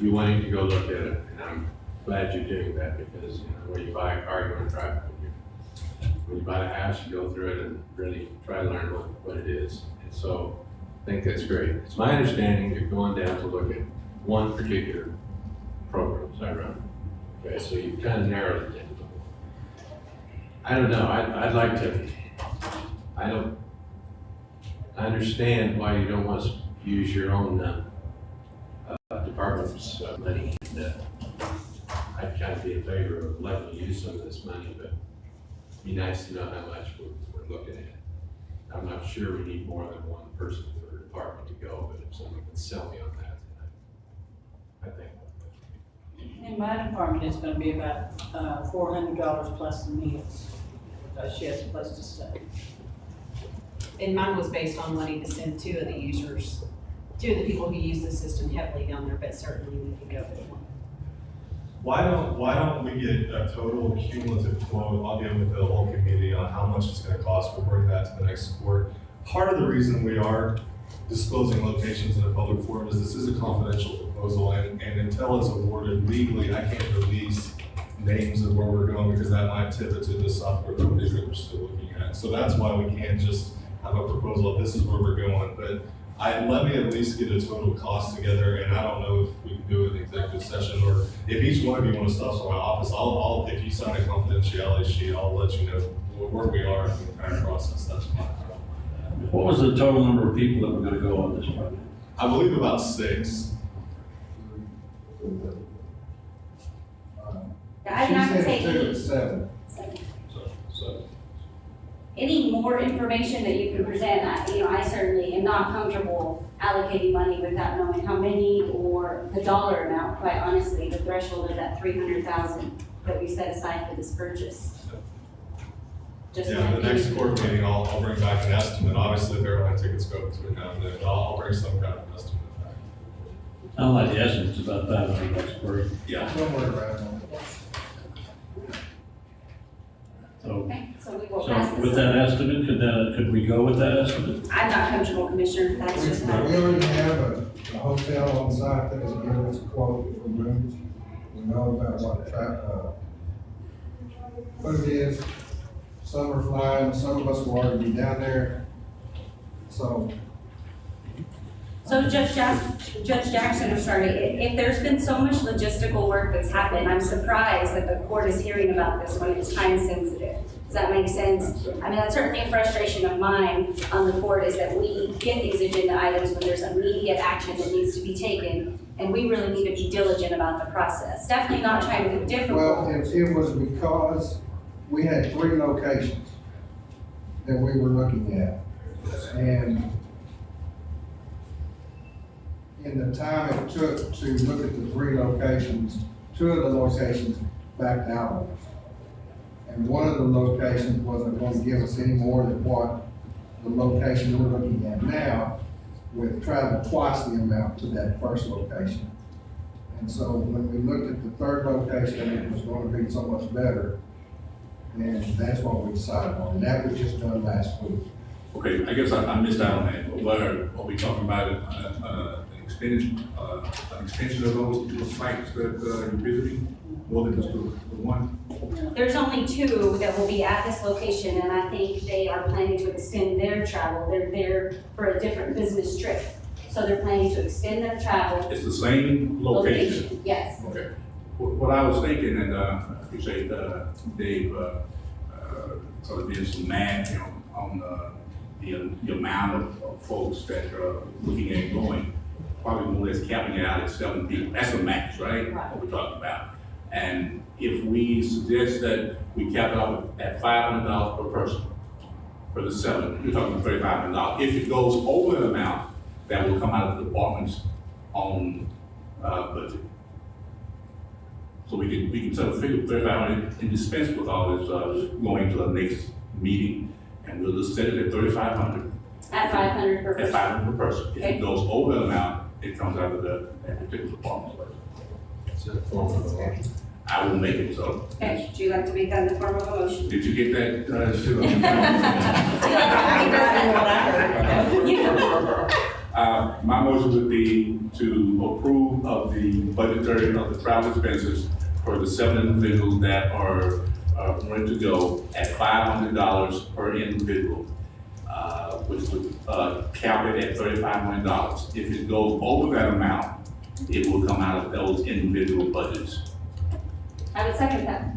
you wanting to go look at it, and I'm glad you're doing that, because, you know, when you buy a car, you want to drive it. When you buy a house, you go through it and really try to learn what it is. And so, I think that's great. It's my understanding you're going down to look at one particular program, is that right? Okay, so you've kind of narrowed it down. I don't know, I'd like to, I understand why you don't want to use your own department's money. And, I'd kind of be in favor of letting you use some of this money, but it'd be nice to know how much we're looking at. I'm not sure we need more than one person per department to go, but if someone can sell me on that, then I think. In my department, it's gonna be about $400 plus the meals, because she has a place to stay. And mine was based on wanting to send two of the people who use the system heavily down there, but certainly we can go with one. Why don't we get a total cumulative quote, I'll get with the whole committee on how much it's gonna cost, we'll bring that to the next court. Part of the reason we are disclosing locations in a public forum is this is a confidential proposal, and until it's awarded legally, I can't release names of where we're going, because that might tip it to the software companies that we're still looking at. So that's why we can't just have a proposal of this is where we're going, but let me at least get a total cost together, and I don't know if we can do it in executive session, or if each one of you want to stop by my office, I'll, if you sign a confidentiality sheet, I'll let you know where we are in the entire process, that's fine. What was the total number of people that were gonna go on this project? I believe about 6. I'm not She taking said 2 to 7. So. any more information that you can present. I certainly am not comfortable allocating money without knowing how many or the dollar amount, quite honestly, the threshold of that 300,000 that we set aside for this purchase. Just Yeah, the next court meeting, I'll bring back an estimate, obviously if airline tickets go to a kind of, I'll bring some kind of estimate back. I don't like the estimate's about $500 per. Yeah. Somewhere around there. So, Okay, so we will pass so this. with that estimate, could we go with that estimate? I'm not comfortable, Commissioner, that's just We my. already have a hotel on site that has given us a quote for rooms. We know about what it is. Some are flying, some of us will already be down there. So, So Judge Jackson, I'm sorry, if there's been so much logistical work that's happened, I'm surprised that the court is hearing about this when it's time sensitive. Does that make sense? I mean, that's certainly a frustration of mine on the court, is that we get these agenda items when there's immediate action that needs to be taken, and we really need to be diligent about the process. Definitely not trying to be difficult. well, it was because we had 3 locations that we were looking at. And in the time it took to look at the 3 locations, 2 of the locations backed out on us. And one of the locations wasn't going to give us any more than what the location we're looking at now, with travel twice the amount to that first location. And so when we looked at the 3rd location, it was going to be so much better. And that's what we decided on. And that was just done last week. Okay, I guess I missed out on that, but what are we talking about, an extension of those sites that you're visiting, more than just the one? There's only 2 that will be at this location, and I think they are planning to extend their travel. They're there for a different business trip. So they're planning to extend their travel. It's the same location? Yes. Okay, What I was thinking, and I appreciate Dave sort of doing some math on the amount of folks that are looking at going, probably more or less capping it out at 7 people. That's the max, right? Right. What we're talking about. And if we suggest that we cap it off at $500 per person for the 7, we're talking $3,500. If it goes over the amount, that will come out of the department's own budget. So we can sort of figure 3,500 and dispense with all this going to the next meeting, and we'll just set it at 3,500. At 500 per person? At 500 per person. If Okay. it goes over the amount, it comes out of that particular department's budget. It's a form of a motion. I will make it so. Okay, would you like to make that in the form of a motion? Did you get that, Sue? My motion would be to approve of the budgetary of the travel expenses for the 7 individuals that are ready to go at $500 per individual, which would cap it at $3,500. If it goes over that amount, it will come out of those individual budgets. I would second that.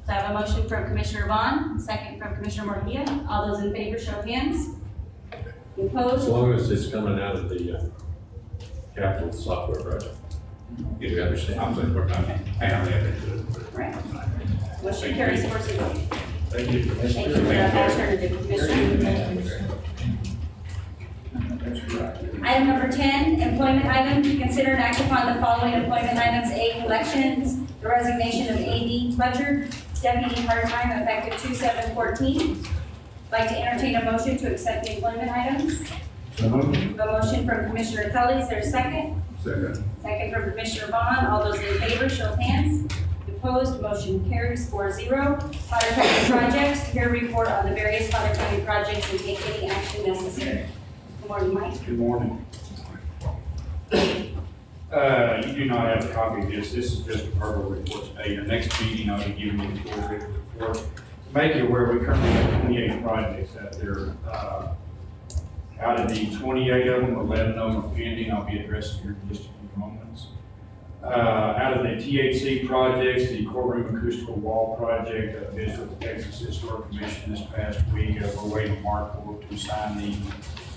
So I have a motion from Commissioner Vaughn, second from Commissioner Murguia. All those in favor, show of hands. You As opposed? long as it's coming out of the capital software project. If you understand, I'm saying we're not, I have that. Right. Motion carries 4-0. Thank you. Thank you for that alternative, Commissioner. Item number 10, employment item. Consider and act upon the following employment items. A, collections, the resignation of A.D. Fletcher, deputy part-time, effective 2/7/14. Like to entertain a motion to accept the employment items. A motion from Commissioner Kelly, is there a second? Second. Second from Commissioner Vaughn. All those in favor, show of hands. Opposed, motion carries 4-0. Potter County projects, hear report on the various Potter County projects and take any action necessary. Good morning, Mike. Good morning. You do not have a copy of this. This is just a verbal report today. Your next meeting, I'll be giving you the full written report. Make you aware, we currently have 28 projects out there. Out of the 28 of them, 11 of them are pending. I'll be addressing here in just a few moments. Out of the THC projects, the courtroom acoustical wall project, bids with the Texas Historic Commission this past week. We're waiting Mark to sign the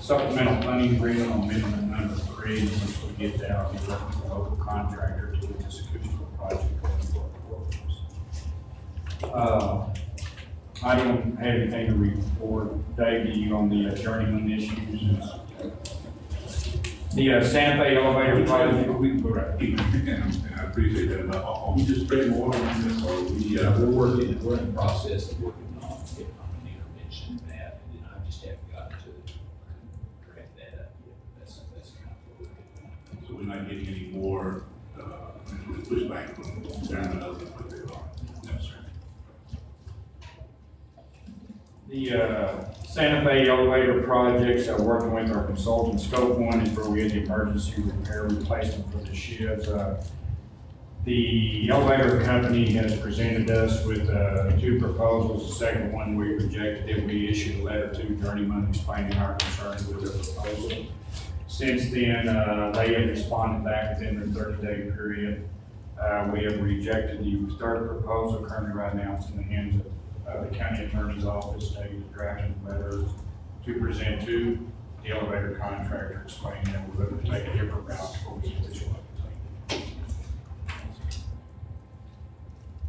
supplemental funding agreement on amendment number 3. And once we get that, I'll be working with the local contractor to get this acoustical project going for the courtrooms. I don't have anything to report, Dave, to you on the journeyman issues. The Santa Fe elevator project. I appreciate that. We just spread more on this, or we're in the process of working on getting on an intervention map, and then I just haven't got to draft that up yet. That's kind of what we're doing. So we're not getting any more pushback from Chairman other than what they are. No, sir. The Santa Fe elevator projects, working with our consultant. Scope 1 is where we had the emergency repair replacement for the sheds. The elevator company has presented us with 2 proposals. The second one we rejected it. We issued a letter to Journeyman explaining our concerns with their proposal. Since then, they have responded back within their 30-day period. We have rejected the third proposal. Currently right now it's in the hands of the county attorney's office. They drafted letters to present to the elevator contractor explaining that we're looking to take a different route before we get this one.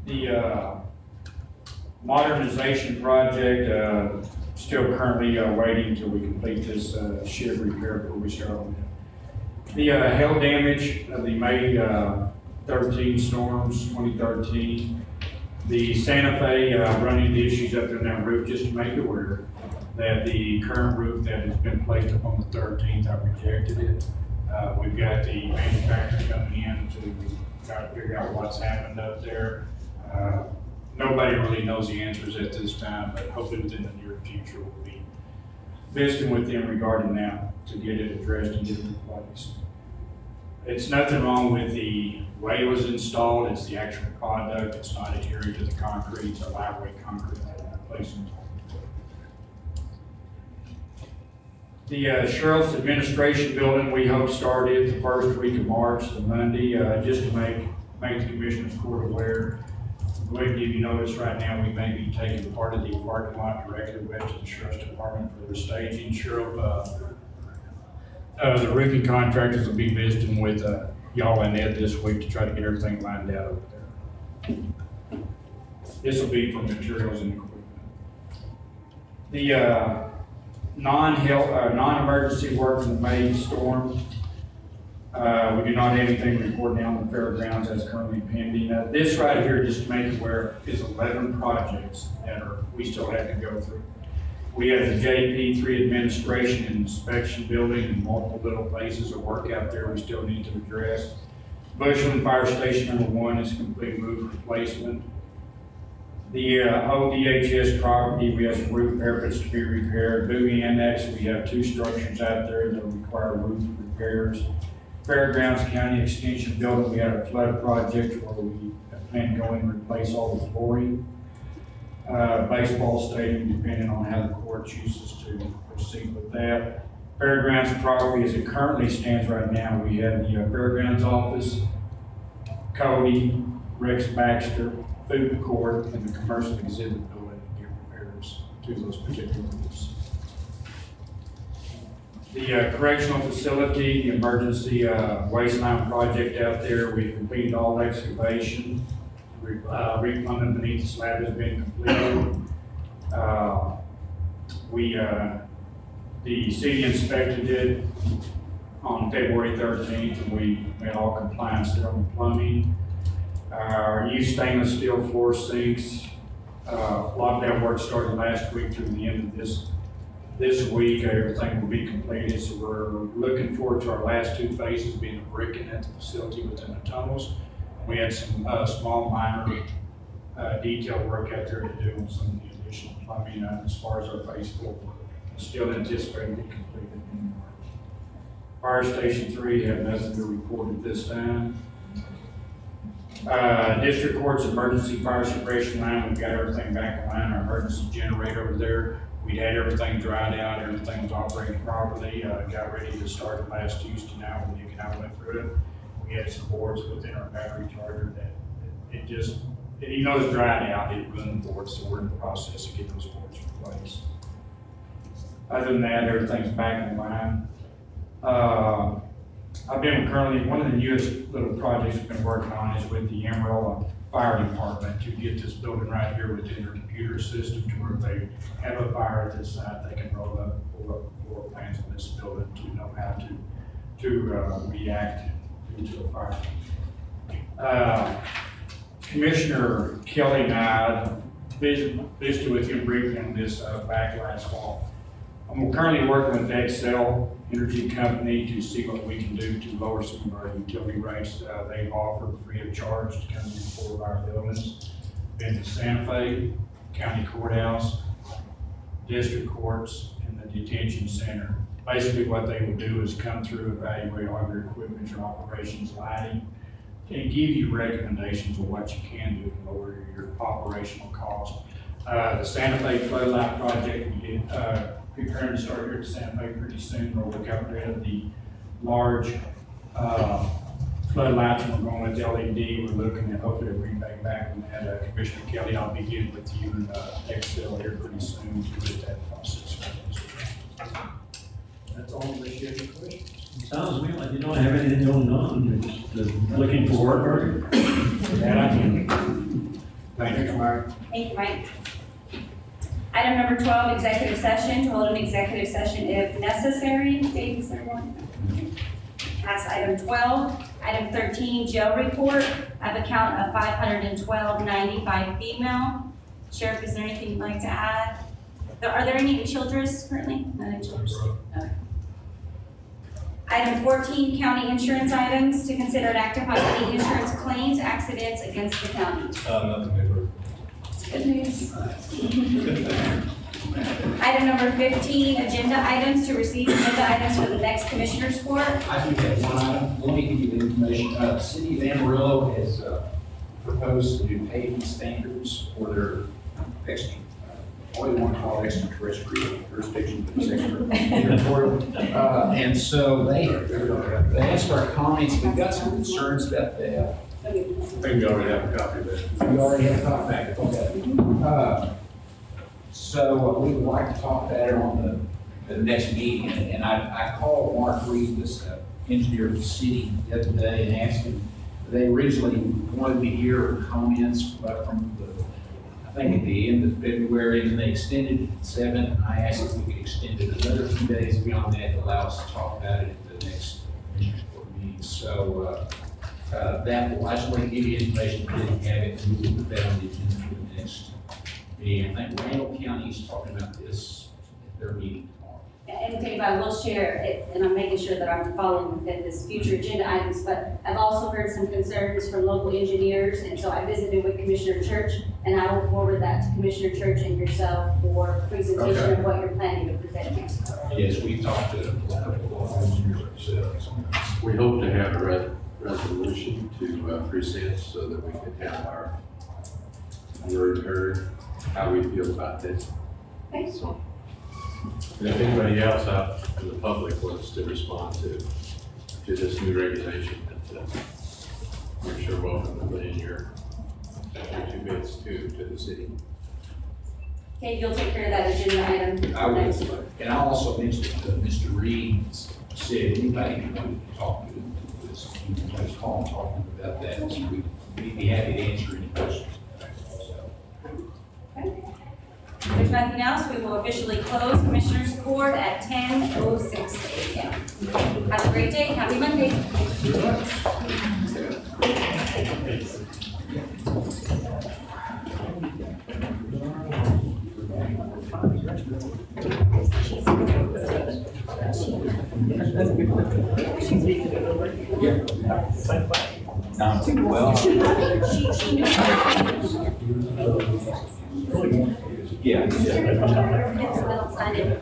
The modernization project, still currently waiting until we complete this shed repair before we start on it. The hail damage of the May 13 storms, 2013. The Santa Fe running into issues up there in that roof, just to make you aware that the current roof that has been placed up on the 13th, I rejected it. We've got the manufacturer coming in to try to figure out what's happened up there. Nobody really knows the answers at this time, but hopefully within the near future we'll be visiting with them regarding that to get it addressed and get it replaced. It's nothing wrong with the way it was installed, it's the actual product, it's not adhering to the concrete, it's a lightweight concrete that we're replacing. The Sheriff's Administration Building, we hope started the first week of March, the Monday, just to make make the Commissioners Court aware. Go ahead and give you notice right now, we may be taking part of the parking lot directly west of the Sheriff's Department for their staging. Sheriff, the roofing contractors will be visiting with, y'all and Ed this week to try to get everything lined out over there. This will be for materials and equipment. The, non-emergency work from the May storm. We do not have anything reported on the fairgrounds that's currently pending. This right here, just to make it aware, is 11 projects that we still have to go through. We have the JP3 administration and inspection building and multiple little phases of work out there we still need to address. Bushland Fire Station #1 is complete roof replacement. The ODHS property, we have some roof parapets to be repaired. Bowie Annex, we have 2 structures out there that require roof repairs. Fairgrounds County Extension Building, we had a flood project where we plan to go in and replace all the flooring. Baseball stadium, depending on how the court chooses to proceed with that. Fairgrounds property, as it currently stands right now, we have the Fairgrounds office, Cody, Rex Baxter, food court, and the commercial exhibit building to get repairs to those particular roofs. The correctional facility, the emergency waste line project out there, we completed all excavation. Replumbing beneath the slab has been completed. The city inspected it on February 13th, and we made all compliance there on the plumbing. Our new stainless steel floor sinks, a lot of that work started last week through the end of this week. Everything will be completed, so we're looking forward to our last 2 phases being the bricking at the facility within the tunnels. We had some small minor detail work out there to do on some of the additional plumbing as far as our phase 4 work. Still anticipating to be completed in March. Fire Station 3 have nothing to report at this time. District Court's emergency fire suppression line, we've got everything back in line. Our emergency generator over there, we had everything dried out, everything was operating properly. Got ready to start last Tuesday now when Nick and I went through it. We had some boards within our battery charger that it just, even though it's dried out, it ruined the boards, so we're in the process of getting those boards replaced. Other than that, everything's back in line. I've been currently, one of the newest little projects we've been working on is with the Amarillo Fire Department to get this building right here within their computer system to where if they have a fire at this site, they can pull up floor plans on this building to know how to react to a fire. Commissioner Kelly and I visited with him briefly on this back last fall. I'm currently working with Excel Energy Company to see what we can do to lower some of our utility rates. They've offered free of charge to come in 4 of our buildings. Been to Santa Fe, County Courthouse, District Courts, and the Detention Center. Basically what they will do is come through, evaluate all your equipment, your operations, lighting, and give you recommendations of what you can do to lower your operational cost. The Santa Fe floodlight project, we did preparing to start here at Santa Fe pretty soon, where we'll get rid of the large floodlights and we're going with LED. We're looking at hopefully bring back on that. Commissioner Kelly, I'll begin with you and Excel here pretty soon to get that process started. That's all unless you have any questions. Sounds to me like you don't have anything going on, you're just looking for work, are you? That I can. Thank you, Mike. Thank you, Mike. Item number 12, executive session, to hold an executive session if necessary. Dave, is there one? Pass item 12. Item 13, jail report. I have a count of 512.95 female. Sheriff, is there anything you'd like to add? Are there any children's currently? None in children's. Okay. Item 14, county insurance items to consider and act upon any insurance claims, accidents against the county. Nothing new. Good news. Item number 15, agenda items to receive agenda items for the next Commissioners Court. I do have one item. Let me give you the information. The city of Amarillo has proposed to do paving standards for their what we want to call extraterrestrial jurisdiction, but it's extraterritorial. And so they asked for our comments. We've got some concerns about that. I think we already have a copy of that. You already have talked back, okay. So we would like to talk about it on the next meeting, and I called Mark Reed, this engineer of the city, the other day, and asked him, they originally wanted to hear comments from I think at the end of February, and they extended it to 7, and I asked if we could extend it another few days beyond that to allow us to talk about it at the next commissioners court meeting. So, that will, I just want to give you information, if you didn't have it, and we will put that on the agenda for the next meeting. I think Randall County is talking about this at their meeting tomorrow. And Dave, I will share it, and I'm making sure that I'm following within this future agenda items, but I've also heard some concerns from local engineers, and so I visited with Commissioner Church, and I will forward that to Commissioner Church and yourself for presentation of what you're planning to present next. Yes, we talked to a couple of engineers. We hope to have a resolution to present so that we can have our word heard, how we feel about this. Thanks. And if anybody else out in the public wants to respond to this new regulation, you're sure welcome to put in your 2 bits to the city. Okay, you'll take care of that agenda item. I next. will, and I also mentioned that Mr. Reed said anybody who wanted to talk to him, you can just call and talk to him about that, so we'd be happy to answer any questions. Okay. If there's nothing else, we will officially close Commissioners Court at 10:06 a.m. Have a great day. Happy Monday. Yeah. Sign it.